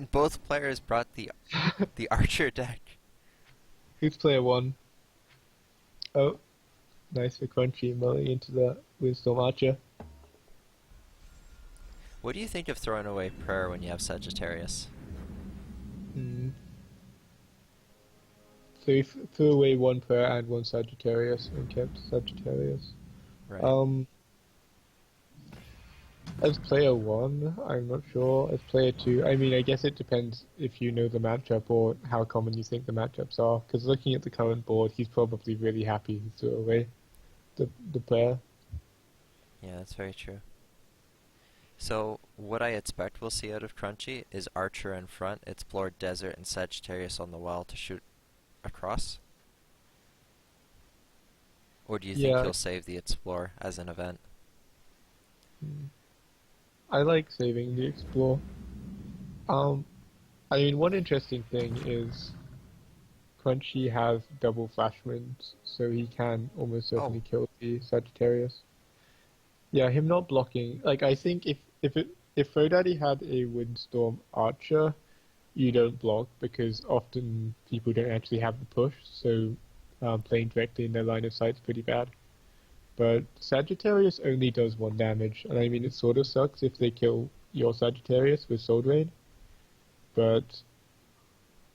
And both players brought the archer deck. Who's player one? Oh, nice for Crunchy mulling into the Windstorm Archer. What do you think of throwing away prayer when you have Sagittarius? Hmm. So he threw away one prayer and one Sagittarius and kept Sagittarius. Right. Um, as player one, I'm not sure. As player two, I mean, I guess it depends if you know the matchup or how common you think the matchups are. Because looking at the current board, he's probably really happy he threw away the player. Yeah, that's very true. So, what I expect we'll see out of Crunchy is Archer in front, Explore Desert, and Sagittarius on the well to shoot across? Or do you think Yeah, he'll save the Explore as an event? mm, I like saving the Explore. Um, I mean, one interesting thing is Crunchy has double flash winds, so he can almost Oh, certainly kill the Sagittarius. Yeah, him not blocking. Like I think if Frodaddy had a Windstorm Archer, you don't block because often people don't actually have the push, so playing directly in their line of sight is pretty bad. But Sagittarius only does one damage, and I mean it sort of sucks if they kill your Sagittarius with Soul Drain, but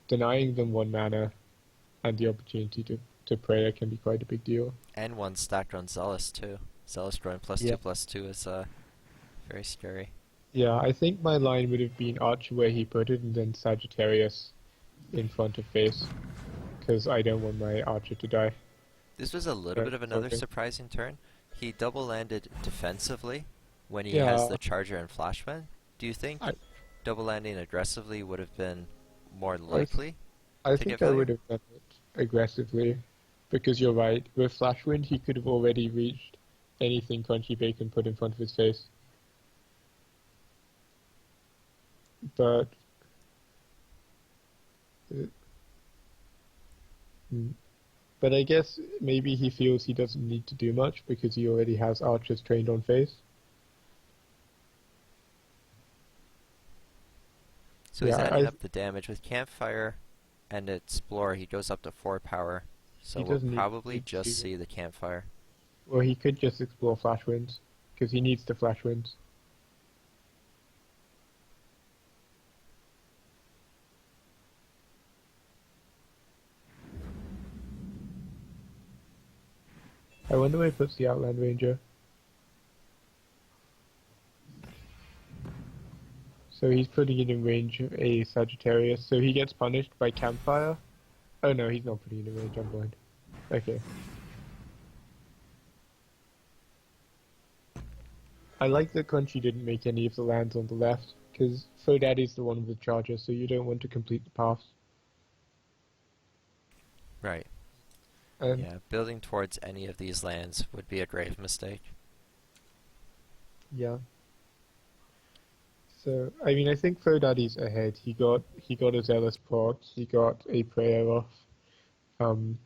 denying them one mana and the opportunity to prayer can be quite a big deal. and one stacked on Zealous too. Zealous drawing Yeah. plus two is very scary. Yeah, I think my line would have been Archer where he put it and then Sagittarius in front of face, because I don't want my Archer to die. This was a little bit of another Okay. surprising turn. He double landed defensively when he has Yeah, the Charger and Flashman. Do you think I, double landing aggressively would have been more I, th- likely I to get think I value? would have done it aggressively, because you're right. With Flashwind, he could have already reached anything CrunchyBacon put in front of his face. But, uh, mm, but I guess maybe he feels he doesn't need to do much because he already has archers trained on face. So he's Yeah, adding up the damage with Campfire and Explore. He goes up to 4 power. So he we'll doesn't probably need just to. see the Campfire. Or he could just explore flash winds because he needs the flash winds. I wonder where he puts the Outland Ranger. So he's putting it in range of a Sagittarius. So he gets punished by Campfire. Oh no, he's not putting it in range. I'm blind. Okay. I like that Crunchy didn't make any of the lands on the left because Frodaddy's the one with the charger, so you don't want to complete the paths. Right. And Yeah, building towards any of these lands would be a grave mistake. yeah. So I mean, I think Frodaddy's ahead. He got a zealous proc. He got a prayer off. Um,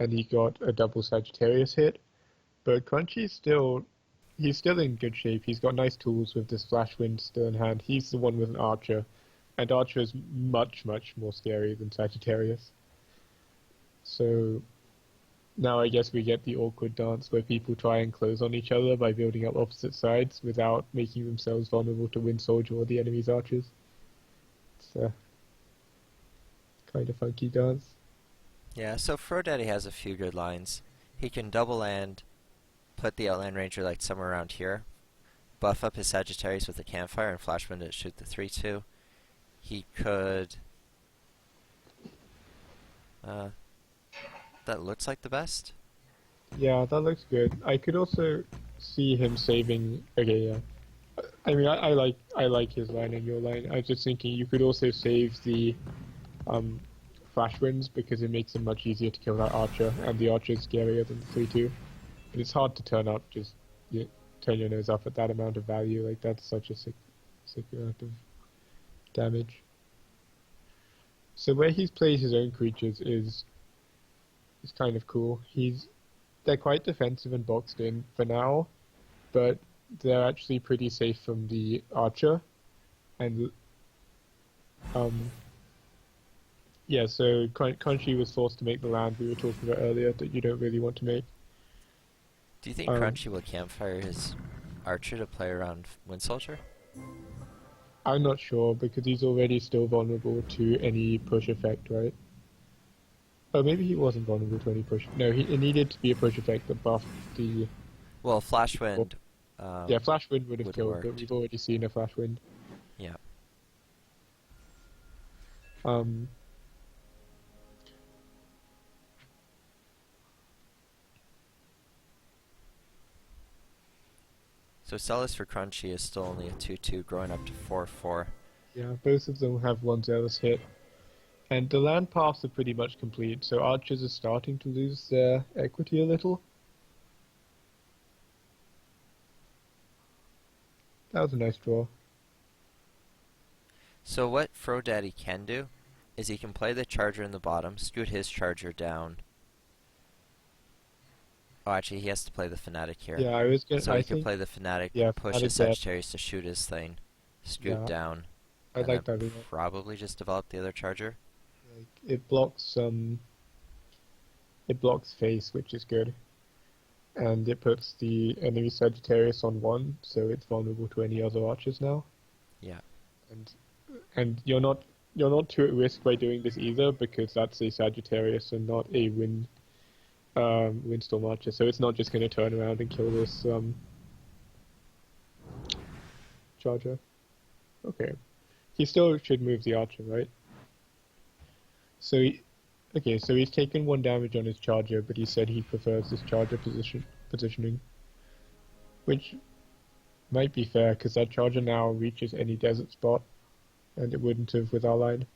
and he got a double Sagittarius hit. But Crunchy's still he's still in good shape. He's got nice tools with this Flash Wind still in hand. He's the one with an Archer, and Archer is much, much more scary than Sagittarius. So now I guess we get the awkward dance where people try and close on each other by building up opposite sides without making themselves vulnerable to Wind Soldier or the enemy's archers. It's a kind of funky dance. Yeah, so Frodaddy has a few good lines. He can double land, put the Outland Ranger like somewhere around here, buff up his Sagittarius with a Campfire and Flashwind to shoot the 3-2. He could... Uh, that looks like the best. Yeah, that looks good. I could also see him saving. Okay, yeah. I mean, I like his line and your line. I was just thinking you could also save the um, flash winds because it makes it much easier to kill that archer, and the archer is scarier than the 3-2. But it's hard to turn up. Just turn your nose up at that amount of value. Like that's such a sick amount of damage. So where he's played his own creatures is kind of cool. They're quite defensive and boxed in for now, but they're actually pretty safe from the archer, and Um, yeah, so Crunchy was forced to make the land we were talking about earlier that you don't really want to make. Do you think Um, Crunchy will campfire his archer to play around Wind Soldier? I'm not sure because he's already still vulnerable to any push effect, right? Oh, maybe he wasn't vulnerable to any push. No, it needed to be a push effect that buffed the. Well, Flash Wind Yeah, Flash Wind would have would have killed, but worked. we've already seen a Flash Wind. Yeah. Um, So Celis for Crunchy is still only a 2-2, growing up to 4-4. yeah, both of them have one zealous hit. And the land paths are pretty much complete, so archers are starting to lose their equity a little. That was a nice draw. So what Frodaddy can do is he can play the charger in the bottom, scoot his charger down. Oh, actually, he has to play the Fnatic here. Yeah, I was gonna. So I he could think. play the Fnatic, Yeah, push his Fnatic there. Sagittarius to shoot his thing, scoot Yeah, down, I and then like that a lot. probably just develop the other charger. Like, it blocks. It blocks face, which is good, and it puts the enemy Sagittarius on one, so it's vulnerable to any other archers now. Yeah. And you're not too at risk by doing this either because that's a Sagittarius and not a Windstorm Archer, so it's not just going to turn around and kill this Charger. Okay. He still should move the Archer, right? So okay, so he's taken 1 damage on his Charger, but he said he prefers this Charger positioning, which might be fair because that Charger now reaches any desert spot, and it wouldn't have with our line.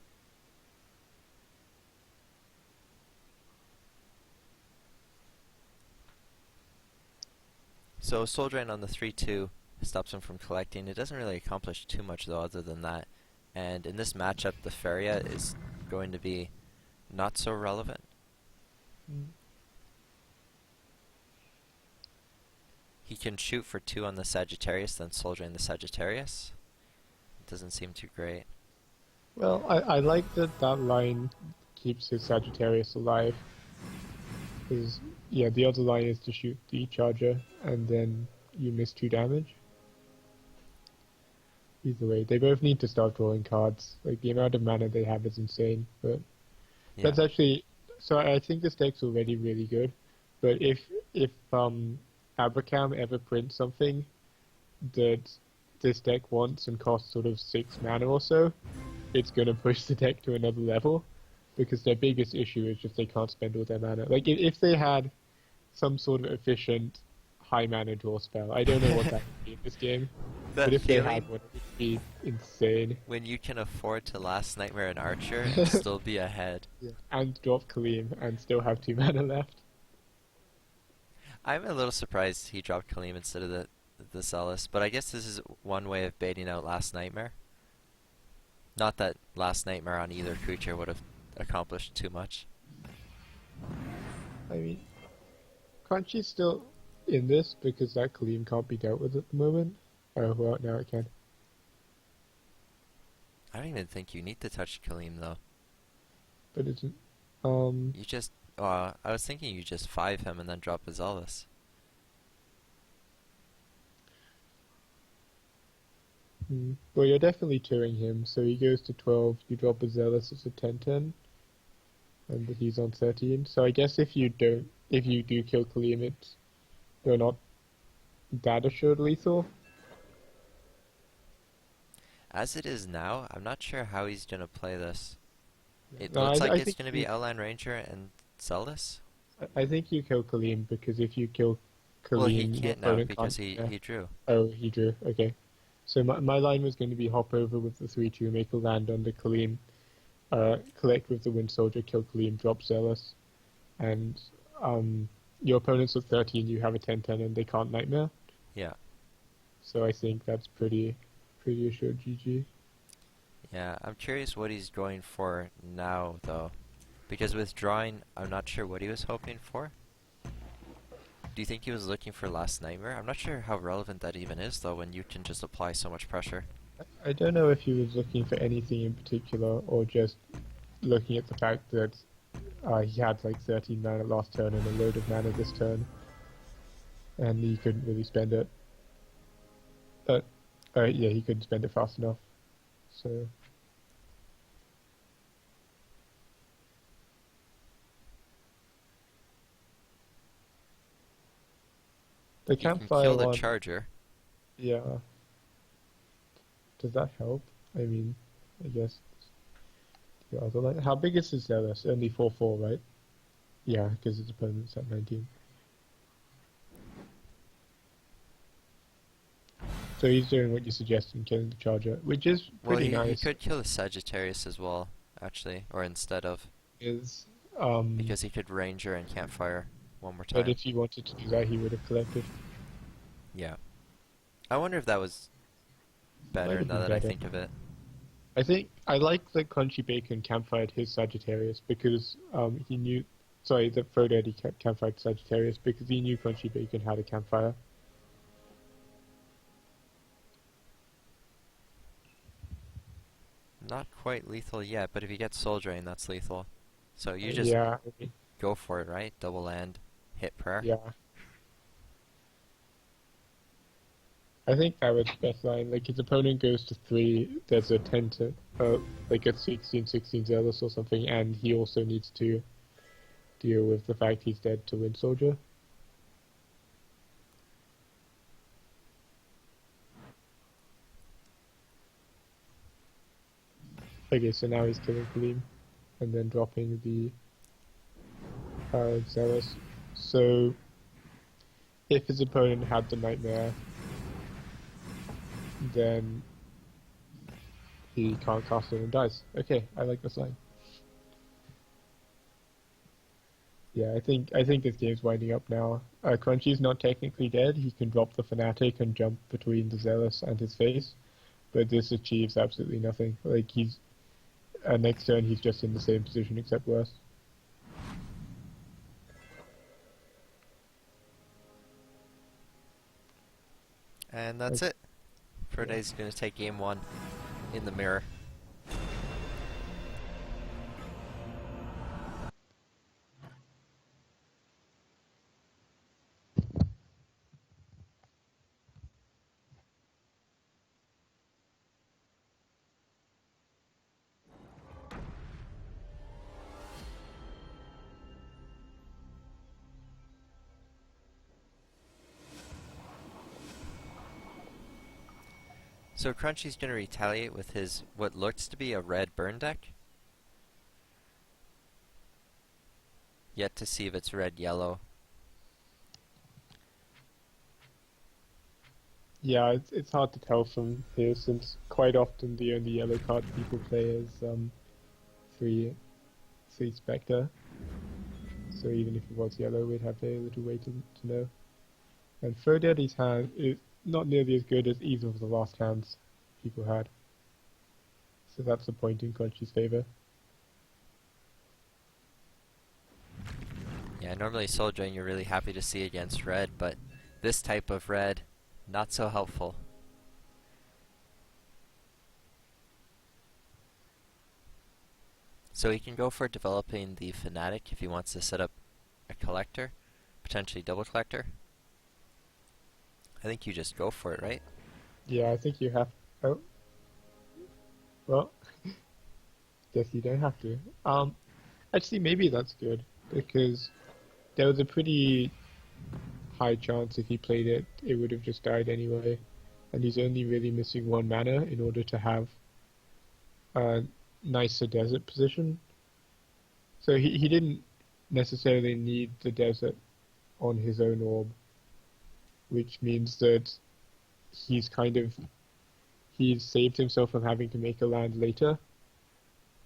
So Soul Drain on the 3-2 stops him from collecting. It doesn't really accomplish too much though other than that. And in this matchup, the Feria is going to be not so relevant. Mm. He can shoot for 2 on the Sagittarius, then Soul Drain the Sagittarius. It doesn't seem too great. Well, I like that line keeps his Sagittarius alive. Because, yeah, the other line is to shoot the Charger, and then you miss 2 damage. Either way, they both need to start drawing cards. Like, the amount of mana they have is insane, but Yeah. that's actually... So I think this deck's already really good, but if Abracam ever prints something that this deck wants and costs sort of 6 mana or so, it's gonna push the deck to another level, because their biggest issue is just they can't spend all their mana. Like, if they had some sort of efficient high mana draw spell, I don't know what that would be in this game, That but if they feeling had one, it would be insane. when you can afford to Last Nightmare and Archer and still be ahead. Yeah. And drop Kaleem and still have 2 mana left. I'm a little surprised he dropped Kaleem instead of the Celis, but I guess this is one way of baiting out Last Nightmare. Not that Last Nightmare on either creature would have accomplished too much. I mean, Crunchy's still in this because that Kaleem can't be dealt with at the moment. Oh, well, now it can. I don't even think you need to touch Kaleem though. But isn't... You just, I was thinking you just 5 him and then drop a Zealous. Well, you're definitely touring him, so he goes to 12, you drop a Zealous, it's a 10-10, and he's on 13. So I guess if you do kill Kaleem, you're not that assured lethal. As it is now, I'm not sure how he's gonna play this. It No, looks I like it's think gonna be Outland Ranger and Zealous. I think you kill Kaleem, because if you kill Kaleem, Well, he your can't now opponent because can't- he, yeah. he drew. Oh, he drew, okay. So my line was going to be hop over with the 3-2, make a land under Kaleem, collect with the Wind Soldier, kill Kaleem, drop Zealous, and your opponent's at 13, you have a 10-10 and they can't Nightmare. Yeah. So I think that's pretty assured GG. Yeah, I'm curious what he's going for now, though. Because with drawing, I'm not sure what he was hoping for. Do you think he was looking for Last Nightmare? I'm not sure how relevant that even is, though, when you can just apply so much pressure. I don't know if he was looking for anything in particular or just looking at the fact that he had like 13 mana last turn and a load of mana this turn, and he couldn't really spend it. But yeah, he couldn't spend it fast enough. So the He can campfire kill the one, charger. yeah. Does that help? I mean, I guess the other line. How big is his Zealous? Only 4/4, right? Yeah, because his opponent's at 19. So he's doing what you suggested, killing the charger, which is Well, pretty he nice. could kill the Sagittarius as well, actually, or instead of, Is because he could Ranger and Campfire one more but time. if he wanted to do that, he would have collected. Yeah. I wonder if that was Might better have now been that I better. think of it. I think I like that CrunchyBacon campfired his Sagittarius because he knew. Sorry, that Frodaddy campfired Sagittarius because he knew CrunchyBacon had a campfire. Not quite lethal yet, but if you get Soul Drain, that's lethal. So you just Yeah, go for it, right? Double land, hit prayer. yeah. I think that was the best line. Like his opponent goes to 3, there's a 10 to like a 16/16 Zealous or something, and he also needs to deal with the fact he's dead to Wind Soldier. Okay, so now he's killing Gleam and then dropping the Zealous. So if his opponent had the Nightmare, then he can't cast it and dies. Okay, I like this line. Yeah, I think this game's winding up now. Crunchy's not technically dead. He can drop the Fanatic and jump between the Zealous and his face, but this achieves absolutely nothing. Like he's next turn he's just in the same position except worse. And that's Like, it. yeah. Frodaddy's gonna take game one in the mirror. So Crunchy's gonna retaliate with his what looks to be a red burn deck. Yet to see if it's red-yellow. Yeah, it's hard to tell from here since quite often the only yellow card people play is three three Spectre. So even if it was yellow, we'd have very little way to know. And Frodaddy's hand is not nearly as good as either of the last hands people had. So that's a point in Crunchy's favor. Yeah, normally Soul Drain you're really happy to see against red, but this type of red, not so helpful. So he can go for developing the Fanatic if he wants to set up a collector, potentially double collector. I think you just go for it, right? Yeah, I think you have. Oh, well, guess you don't have to. Actually, maybe that's good because there was a pretty high chance if he played it, it would have just died anyway. And he's only really missing 1 mana in order to have a nicer desert position. So he didn't necessarily need the desert on his own orb, which means that he's kind of he's saved himself from having to make a land later,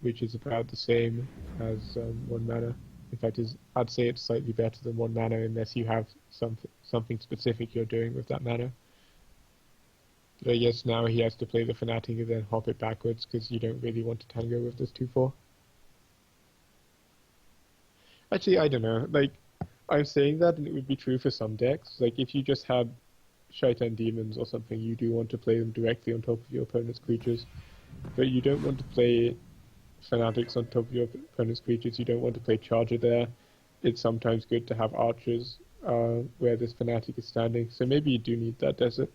which is about the same as 1 mana. In fact, I'd say it's slightly better than 1 mana unless you have something specific you're doing with that mana. But I guess now he has to play the Fanatic and then hop it backwards because you don't really want to tango with this 2/4. Actually, I don't know. Like, I'm saying that and it would be true for some decks. Like, if you just had Shaitan Demons or something, you do want to play them directly on top of your opponent's creatures, but you don't want to play Fanatics on top of your opponent's creatures. You don't want to play Charger there. It's sometimes good to have Archers where this Fanatic is standing, so maybe you do need that desert.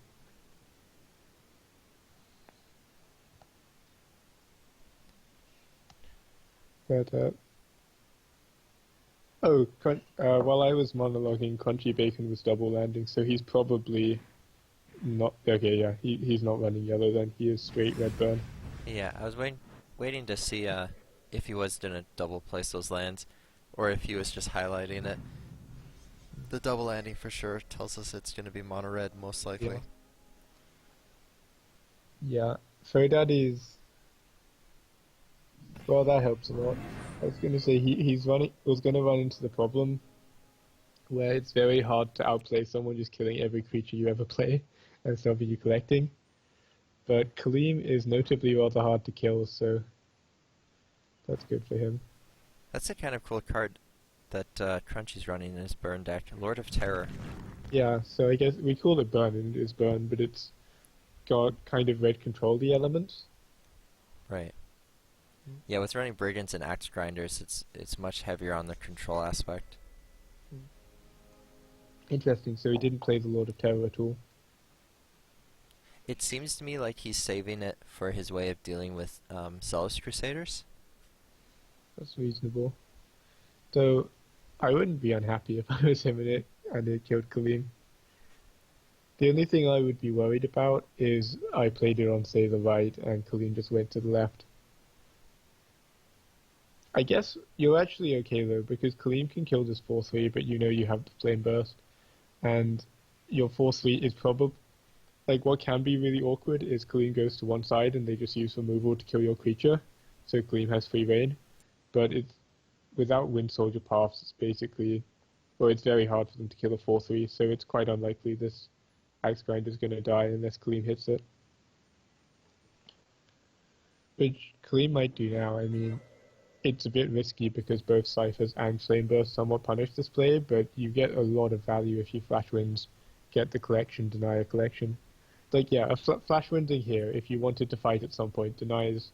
But, while I was monologuing, CrunchyBacon was double landing, so he's probably not... Okay, yeah, he's not running yellow then, he is straight red burn. Yeah, I was waiting to see if he was gonna double place those lands, or if he was just highlighting it. The double landing for sure tells us it's gonna be mono red most likely. Yeah, Frodaddy's... Well, that helps a lot. I was going to say was going to run into the problem where it's very hard to outplay someone just killing every creature you ever play and stopping you collecting. But Kaleem is notably rather hard to kill, so that's good for him. That's a kind of cool card that Crunchy's running in his burn deck, Lord of Terror. Yeah, so I guess we call it burn and it's burn, but it's got kind of red control-y elements. Right. Yeah, with running Brigands and Axe Grinders, it's much heavier on the control aspect. Interesting, so he didn't play the Lord of Terror at all. It seems to me like he's saving it for his way of dealing with Zealous Crusaders. That's reasonable. Though, I wouldn't be unhappy if I was him and it killed Kaleem. The only thing I would be worried about is I played it on, say, the right, and Kaleem just went to the left. I guess you're actually okay though, because Kaleem can kill this 4-3, but you know you have the Flame Burst, and your 4-3 is probably... Like, what can be really awkward is Kaleem goes to one side and they just use removal to kill your creature, so Kaleem has free reign, but it's... Without Wind Soldier Paths, it's basically... Well, it's very hard for them to kill a 4-3, so it's quite unlikely this Axe Grinder is going to die unless Kaleem hits it. Which Kaleem might do now, I mean... It's a bit risky because both Ciphers and Flame Burst somewhat punish this play, but you get a lot of value if you Flash Winds, get the collection, deny a collection. Like, yeah, a Flash Winding here, if you wanted to fight at some point, denies...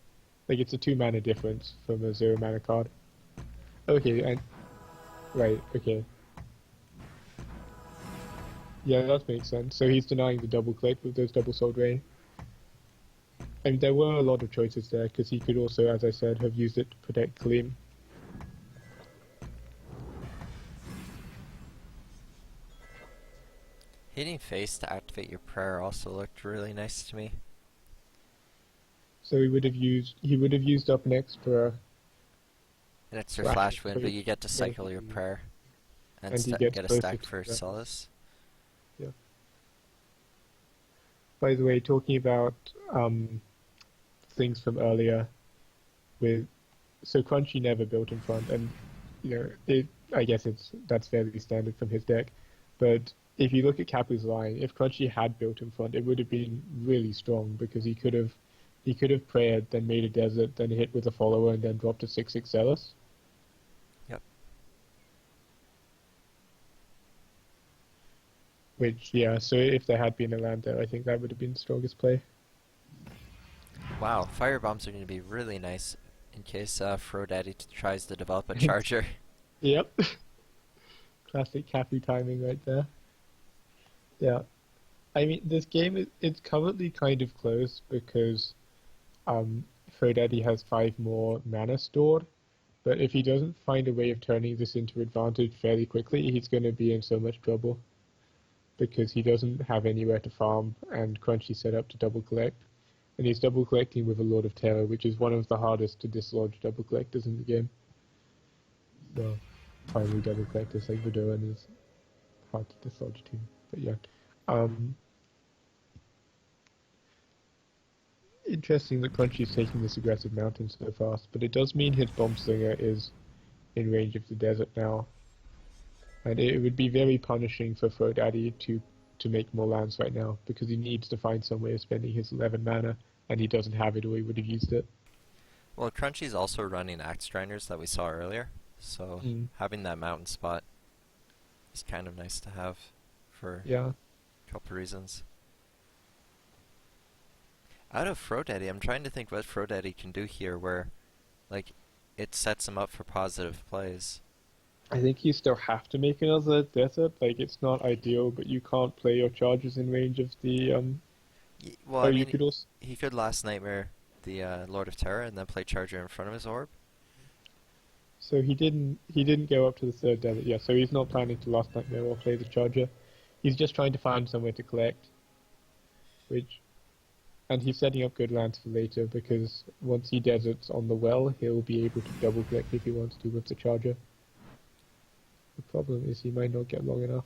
Like, it's a 2-mana difference from a 0-mana card. Okay, and... Right, okay. Yeah, that makes sense. So he's denying the double click with those double Soul Drain. I mean, there were a lot of choices there, because he could also, as I said, have used it to protect Kaleem. Hitting face to activate your prayer also looked really nice to me. So he would have used up next for an extra flash wind, but you get to cycle your prayer and get a stack for Solace. Yeah. By the way, talking about things from earlier, so Crunchy never built in front, and you know I guess that's fairly standard from his deck. But if you look at Kapu's line, if Crunchy had built in front, it would have been really strong because he could have prayed, then made a desert, then hit with a follower, and then dropped a 6/6 Zealous. Yep. Which, yeah, so if there had been a land there, I think that would have been the strongest play. Wow, firebombs are going to be really nice in case Frodaddy tries to develop a charger. Yep. Classic Cafu timing right there. Yeah. I mean, this game, it's currently kind of close because Frodaddy has 5 more mana stored, but if he doesn't find a way of turning this into advantage fairly quickly, he's going to be in so much trouble because he doesn't have anywhere to farm and Crunchy set up to double collect. And he's double collecting with a Lord of Terror, which is one of the hardest to dislodge double collectors in the game. Well, primary double collectors like Vidorn is hard to dislodge too. But yeah. Interesting that Crunchy's taking this aggressive mountain so fast, but it does mean his Bomb Slinger is in range of the desert now. And it would be very punishing for Frodaddy to make more lands right now, because he needs to find some way of spending his 11 mana, and he doesn't have it or he would have used it. Well, Crunchy's also running Axe Grinders that we saw earlier, so having that mountain spot is kind of nice to have for... Yeah. Couple reasons. Out of Frodaddy, I'm trying to think what Frodaddy can do here where, like, it sets him up for positive plays. I think you still have to make another desert. Like, it's not ideal, but you can't play your charges in range of the Well, Oh, I you mean, could also. he could Last Nightmare the Lord of Terror and then play Charger in front of his orb. So he didn't go up to the third desert yet. So he's not planning to last nightmare or play the charger. He's just trying to find somewhere to collect, which, and he's setting up good lands for later because once he deserts on the well, he'll be able to double collect if he wants to with the charger. The problem is he might not get long enough.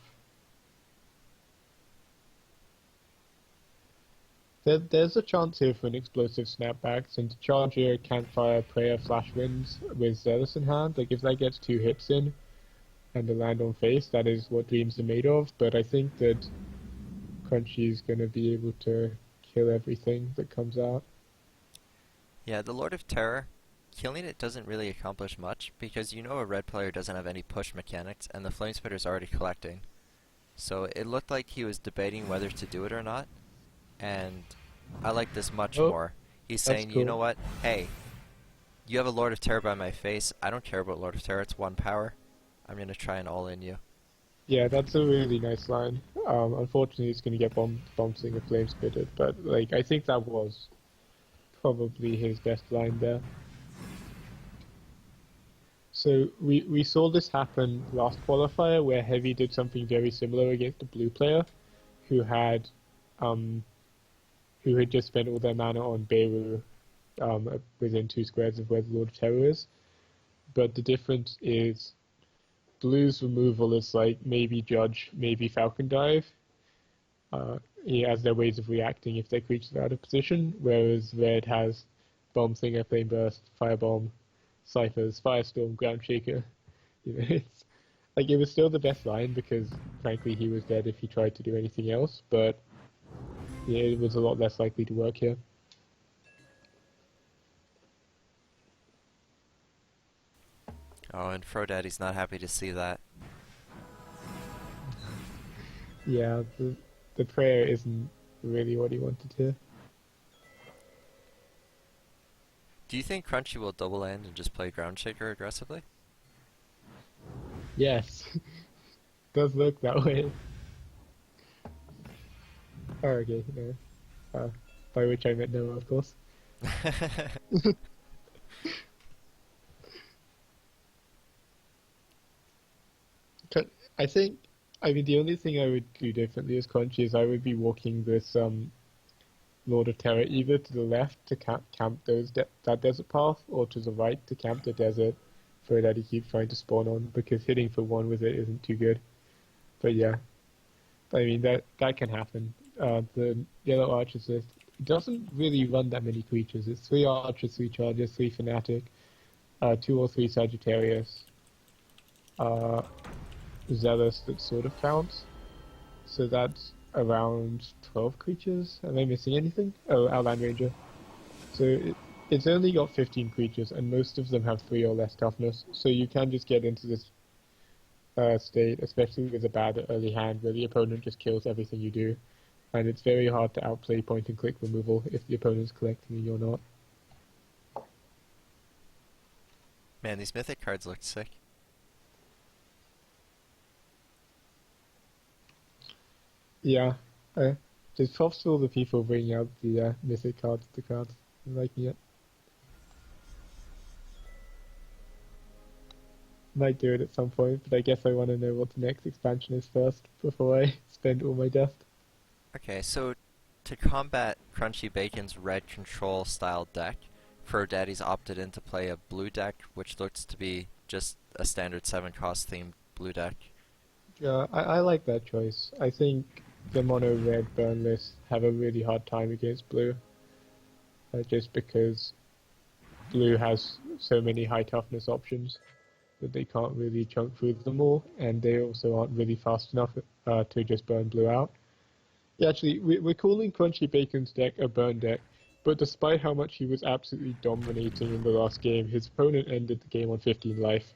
There's a chance here for an explosive snapback, since Charger, Campfire, Prayer, Flash Winds with Zealous in hand. Like, if that gets 2 hits in and a land on face, that is what dreams are made of. But I think that Crunchy's going to be able to kill everything that comes out. Yeah, the Lord of Terror, killing it doesn't really accomplish much because you know a red player doesn't have any push mechanics and the Flame Spitter's already collecting. So it looked like he was debating whether to do it or not. And I like this much Oh, more. He's that's saying, you know cool. what? Hey, you have a Lord of Terror by my face. I don't care about Lord of Terror. It's 1 power. I'm gonna try and all-in you. Yeah, that's a really nice line. Unfortunately, it's going to get bombing a flame spitted, but like I think that was probably his best line there. So we saw this happen last qualifier where Heavy did something very similar against a blue player who had um, who had just spent all their mana on Beirut within 2 squares of where the Lord of Terror is. But the difference is Blue's removal is like maybe Judge, maybe Falcon Dive, as their ways of reacting if their creatures are out of position, whereas Red has Bomb Slinger, Flame Burst, Firebomb, Ciphers, Firestorm, Ground Shaker. You know, it's like it was still the best line because frankly he was dead if he tried to do anything else, but yeah, it was a lot less likely to work here. Oh, and Frodaddy's not happy to see that. Yeah, the prayer isn't really what he wanted to. Do you think Crunchy will double land and just play Ground Shaker aggressively? Yes, does look that way. Oh, okay, no. By which I meant no, of course. I think, I mean, the only thing I would do differently as Crunchy is I would be walking this Lord of Terror either to the left to camp that desert path, or to the right to camp the desert for that he keeps trying to spawn on, because hitting for 1 with it isn't too good. But yeah, I mean, that can happen. The Yellow Archers list doesn't really run that many creatures. It's 3 Archers, 3 Chargers, 3 Fanatic, 2 or 3 Sagittarius, Zealous that sort of counts. So that's around 12 creatures. Am I missing anything? Oh, Outland Ranger. So it's only got 15 creatures, and most of them have 3 or less toughness. So you can just get into this state, especially with a bad early hand where the opponent just kills everything you do. And it's very hard to outplay point and click removal if the opponent's collecting and you're not. Man, these mythic cards look sick. Yeah, just props to all the people bringing out the mythic cards, the cards. I'm liking it. Might do it at some point, but I guess I want to know what the next expansion is first before I spend all my dust. Okay, so to combat CrunchyBacon's red control style deck, Frodaddy's opted in to play a blue deck, which looks to be just a standard 7 cost themed blue deck. Yeah, I like that choice. I think the mono red burn lists have a really hard time against blue, just because blue has so many high toughness options that they can't really chunk through them all, and they also aren't really fast enough to just burn blue out. Yeah, actually, we're calling CrunchyBacon's deck a burn deck, but despite how much he was absolutely dominating in the last game, his opponent ended the game on 15 life.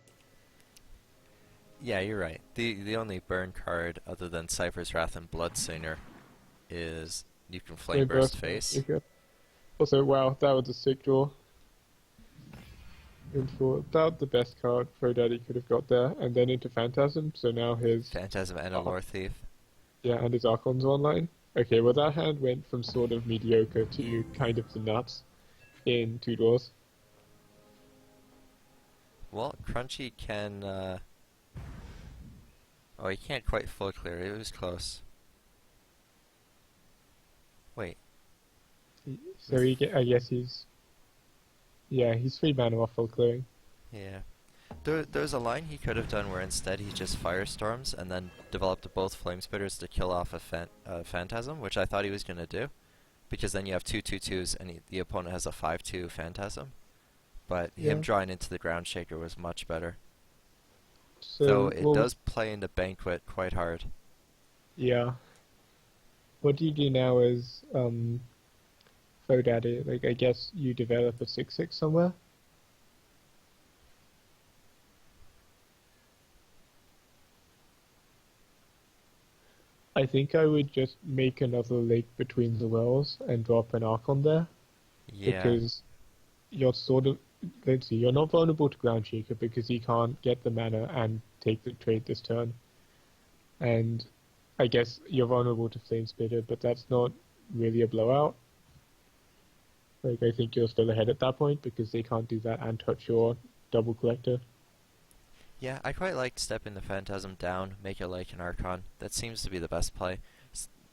Yeah, you're right. The only burn card other than Cypher's Wrath and Bloodsinger is you can flame burst Reverse face. Maker. Also, wow, that was a sick draw. Into that the best card Frodaddy could have got there, and then into Phantasm. So now his Phantasm and a Ar- Lore Thief. yeah, and his Archon's online. Okay, well that hand went from sort of mediocre to kind of the nuts in 2 draws. Well, Crunchy can. Oh, he can't quite full clear. It was close. Wait. So I guess he's 3 mana off full clearing. Yeah. There's a line he could have done where instead he just firestorms and then developed both flame spitters to kill off a phantasm, which I thought he was gonna do, because then you have two 2/2s and the opponent has a 5/2 phantasm. But him Yeah. drawing into the ground shaker was much better. Though So it well, does play into banquet quite hard. yeah. What do you do now as Frodaddy? Like I guess you develop a 6/6 somewhere. I think I would just make another lake between the wells and drop an Archon there Yeah. because you're sort of let's see, you're not vulnerable to Ground Shaker because he can't get the mana and take the trade this turn. And I guess you're vulnerable to Flame Spitter, but that's not really a blowout. Like I think you're still ahead at that point because they can't do that and touch your double collector. Yeah, I quite like stepping the Phantasm down, make it like an Archon. That seems to be the best play.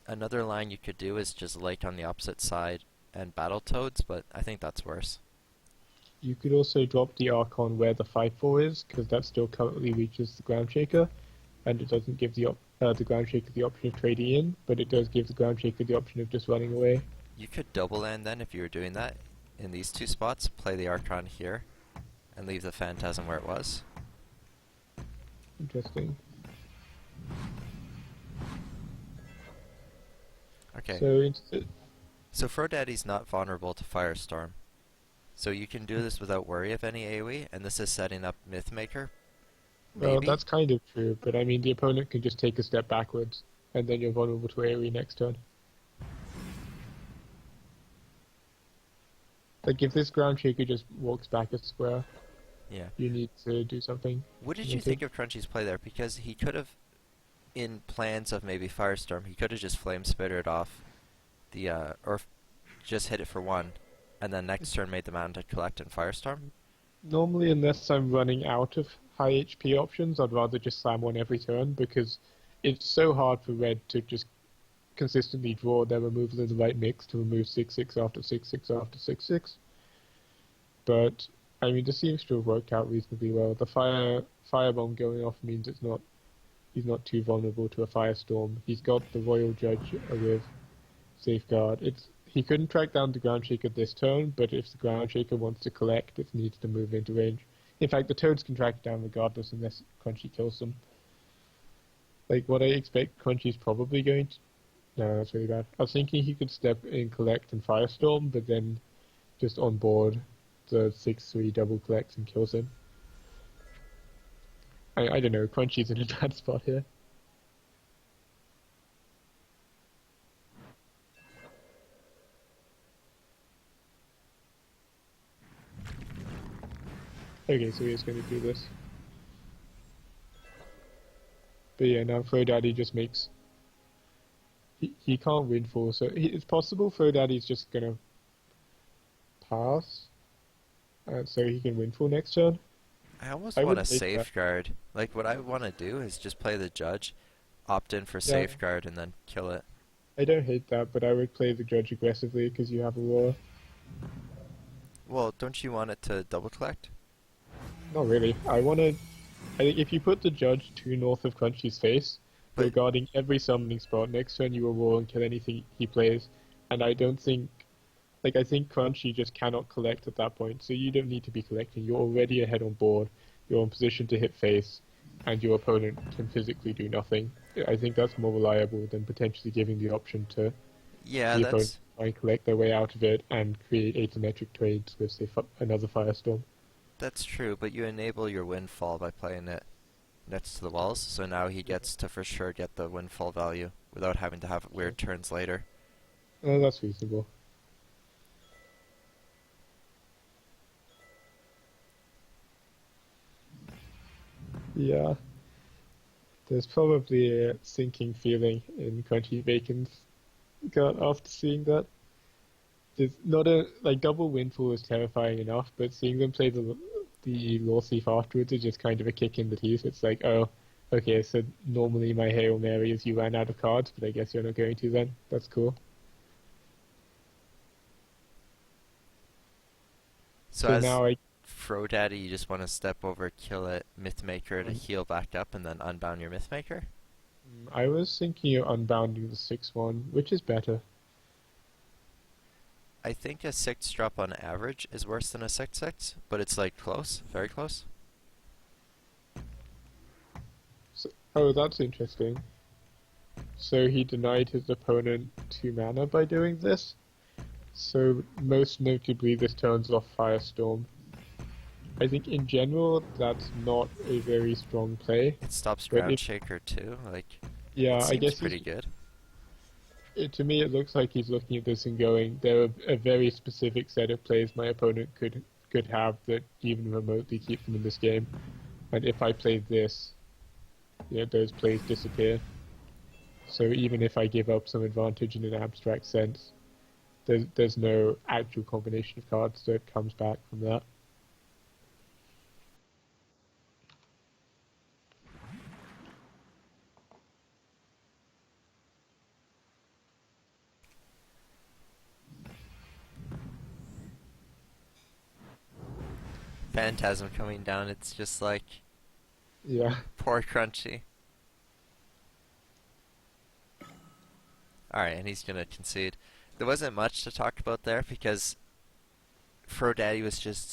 Another line you could do is just Lake on the opposite side and Battletoads, but I think that's worse. You could also drop the Archon where the 5/4 is because that still currently reaches the Ground Shaker, and it doesn't give the Ground Shaker the option of trading in, but it does give the Ground Shaker the option of just running away. You could double land then if you were doing that in these two spots, play the Archon here, and leave the Phantasm where it was. Interesting. Okay, So instead, so Frodaddy's not vulnerable to Firestorm. So you can do this without worry of any AoE, and this is setting up Mythmaker. well, Maybe? that's kind of true, but I mean the opponent can just take a step backwards, and then you're vulnerable to AoE next turn. Like if this Ground Shaker just walks back a square, Yeah. you need to do something. What did you think of Crunchy's play there? Because he could have, in plans of maybe Firestorm, he could have just Flame Spittered off the, just hit it for one, and then next turn made the mountain to collect and Firestorm? Normally, unless I'm running out of high HP options, I'd rather just slam one every turn because it's so hard for red to just consistently draw their removal in the right mix to remove 6/6 after 6/6 after 6/6. But I mean, this seems to have worked out reasonably well. The firebomb going off means he's not too vulnerable to a firestorm. He's got the Royal Judge with Safeguard. He couldn't track down the Ground Shaker this turn, but if the Ground Shaker wants to collect, it needs to move into range. In fact, the Toads can track it down regardless unless Crunchy kills them. Like, what I expect Crunchy's probably going to... No, that's really bad. I was thinking he could step in Collect and Firestorm, but then just on board the 6/3 double collects and kills him. I don't know, Crunchy's in a bad spot here. Okay, so he's going to do this. But yeah, now Frodaddy just makes... He can't win full, so it's possible Frodaddy's just going to pass, so he can win full next turn. I almost I want would to take that. Safeguard. Like, what I want to do is just play the Judge, opt in for Yeah. Safeguard, and then kill it. I don't hate that, but I would play the Judge aggressively because you have a Roar. Well, don't you want it to double collect? Not really. I think if you put the Judge too north of Crunchy's face, But- you're guarding every summoning spot. Next turn you will roll and kill anything he plays. And I don't think... Like, I think Crunchy just cannot collect at that point, so you don't need to be collecting. You're already ahead on board, you're in position to hit face, and your opponent can physically do nothing. I think that's more reliable than potentially giving the option to Yeah, the that's opponent try and collect their way out of it and create asymmetric trades with, say, another Firestorm. that's true, but you enable your Windfall by playing it next to the walls, so now he gets to for sure get the Windfall value. without having to have Okay. weird turns later. Oh, that's reasonable. Yeah, there's probably a sinking feeling in CrunchyBacon's gut after seeing that. There's not a like double windfall is terrifying enough, but seeing them play the law thief afterwards is just kind of a kick in the teeth. It's like, oh, okay, so normally my Hail Mary is you ran out of cards, but I guess you're not going to then. That's cool. So So as now I Frodaddy, you just want to step over, kill a Mythmaker to um, heal back up, and then unbound your Mythmaker? I was thinking of unbounding the 6/1, which is better. I think a 6 drop on average is worse than a 6/6, but it's like close, very close. So, oh, that's interesting. So he denied his opponent 2 mana by doing this. So most notably, this turns off Firestorm. I think in general that's not a very strong play, It stops but Ground Shaker too. Like, it yeah, I seems guess pretty good. to me it looks like he's looking at this and going, there are a very specific set of plays my opponent could have that even remotely keep them in this game, and if I play this, those plays disappear. So even if I give up some advantage in an abstract sense, there's no actual combination of cards that comes back from that. Phantasm coming down, it's just like, Yeah. poor Crunchy. Alright, and he's gonna concede. There wasn't much to talk about there because Frodaddy was just